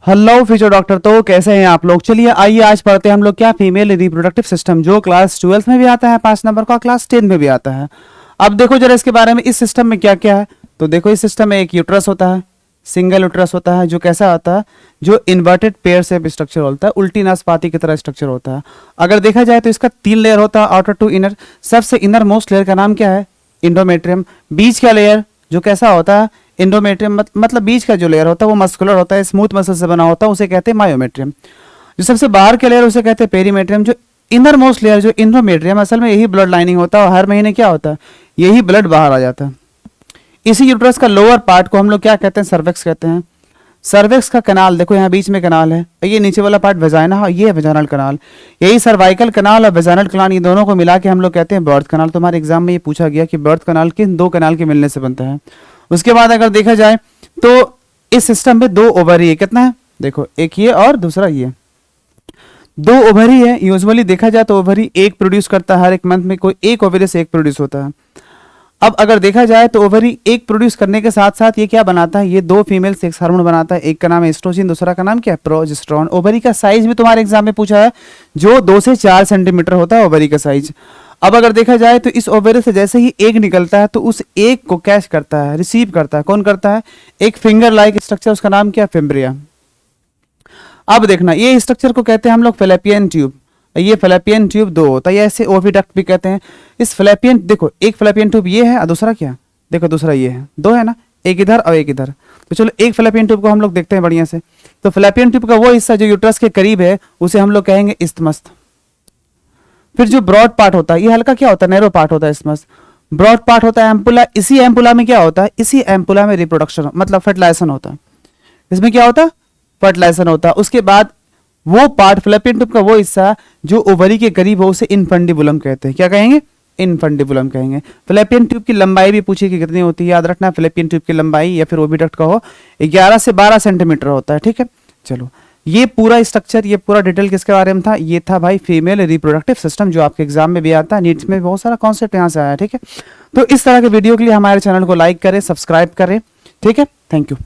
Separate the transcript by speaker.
Speaker 1: Hello future doctor, तो कैसे हैं आप लोग। चलिए आइए आज पढ़ते हैं हम लोग क्या फीमेल रिप्रोडक्टिव सिस्टम, जो क्लास 12 में भी आता है 5 नंबर का, क्लास 10 में भी आता है। अब देखो जरा इसके बारे में, इस सिस्टम में क्या क्या है। तो देखो इस सिस्टम में एक यूट्रस होता है, सिंगल यूट्रस होता है, जो कैसा होता है, जो इन्वर्टेड पेयर शेप स्ट्रक्चर होता है, उल्टी नाशपाती की तरह स्ट्रक्चर होता है। अगर देखा जाए तो इसका 3 लेयर होता है, आउटर टू इनर। सबसे इनर मोस्ट लेयर का नाम क्या है, इंडोमेट्रियम। बीच का लेयर जो कैसा होता है, इंडोमेट्रियम, मतलब बीच का जो लेयर होता है वो मस्कुलर होता है, स्मूथ मसल से बना होता है, उसे कहते हैं मायोमेट्रियम। जो सबसे बाहर का लेयर उसे कहते हैं पेरीमेट्रियम। जो इनर मोस्ट लेयर जो इंडोमेट्रियम, असल में यही ब्लड लाइनिंग होता है और हर महीने क्या होता है, यही ब्लड बाहर आ जाता है। इसी यूट्रस का लोअर पार्ट को हम लोग क्या कहते हैं, सर्विक्स कहते हैं। सर्विक्स का कनाल देखो, यहाँ बीच में कनाल है, ये नीचे वाला पार्ट वेजाइना और ये वेजाइनल कनाल। यही सर्वाइकल कनाल और वेजाइनल कनाल, ये दोनों को मिला के हम लोग कहते हैं बर्थ कनाल। तुम्हारे एग्जाम में ये पूछा गया कि बर्थ कनाल किन दो कनाल के मिलने से बनता है। उसके बाद अगर देखा जाए तो इस सिस्टम में 2 ओवरी है। कितना है देखो, एक ये और दूसरा ये, 2 ओवरी है। यूजुअली देखा जाए तो ओवरी एक प्रोड्यूस करता है, हर एक मंथ में कोई एक ओवरी से एक प्रोड्यूस होता है। अब अगर देखा जाए तो ओवरी एक प्रोड्यूस करने के साथ साथ ये क्या बनाता है, ये 2 फीमेल सेक्स हार्मोन बनाता है। एक का नाम है एस्ट्रोजन, दूसरा का नाम क्या है, प्रोजेस्टेरोन। ओवरी का साइज भी तुम्हारे एग्जाम में पूछा है, जो 2 से 4 सेंटीमीटर होता है ओवरी का साइज। अब अगर देखा जाए तो इस ओवरी से जैसे ही एक निकलता है तो उस एक को कैच करता है, रिसीव करता है। कौन करता है, एक फिंगर लाइक स्ट्रक्चर, उसका नाम क्या है, फिम्ब्रिया। अब देखना, ये स्ट्रक्चर को कहते हैं हम लोग फैलोपियन ट्यूब। ये फैलोपियन ट्यूब 2 होता है, ऐसे ओविडक्ट भी कहते हैं। इस फैलोपियन, देखो एक फैलोपियन ट्यूब ये है और दूसरा क्या, देखो दूसरा ये है, 2 है ना, एक इधर और एक इधर। तो चलो एक फैलोपियन ट्यूब को हम लोग देखते हैं बढ़िया से। तो फैलोपियन ट्यूब का वो हिस्सा जो यूट्रस के करीब है उसे हम लोग कहेंगे इस्थमस। फिर जो ब्रॉड पार्ट होता है, ये हल्का क्या होता है, नैरो पार्ट होता है इस्थमस। ब्रॉड पार्ट होता है एम्पुला। इसी एम्पुला में क्या होता है, इसी एम्पुला में रिप्रोडक्शन मतलब फर्टिलाइजेशन होता है। इसमें क्या होता है, फर्टिलाइजेशन होता है। उसके बाद वो पार्ट फैलोपियन ट्यूब का वो हिस्सा जो ओवरी के करीब हो उसे इनफंडिबुलम कहते हैं। क्या कहेंगे, इनफंडिबुलम कहेंगे। फैलोपियन ट्यूब की लंबाई भी पूछी कि कितनी होती है, याद रखना फैलोपियन ट्यूब की लंबाई या फिर ओविडक्ट का हो 11 से 12 सेंटीमीटर होता है। ठीक है, चलो ये पूरा स्ट्रक्चर, ये पूरा डिटेल किसके बारे में था, ये था भाई फीमेल रिप्रोडक्टिव सिस्टम, जो आपके एग्जाम में भी आता है, नीट्स में बहुत सारा कॉन्सेप्ट यहाँ से आया। ठीक है, तो इस तरह के वीडियो के लिए हमारे चैनल को लाइक करें, सब्सक्राइब करें। ठीक है, थैंक यू।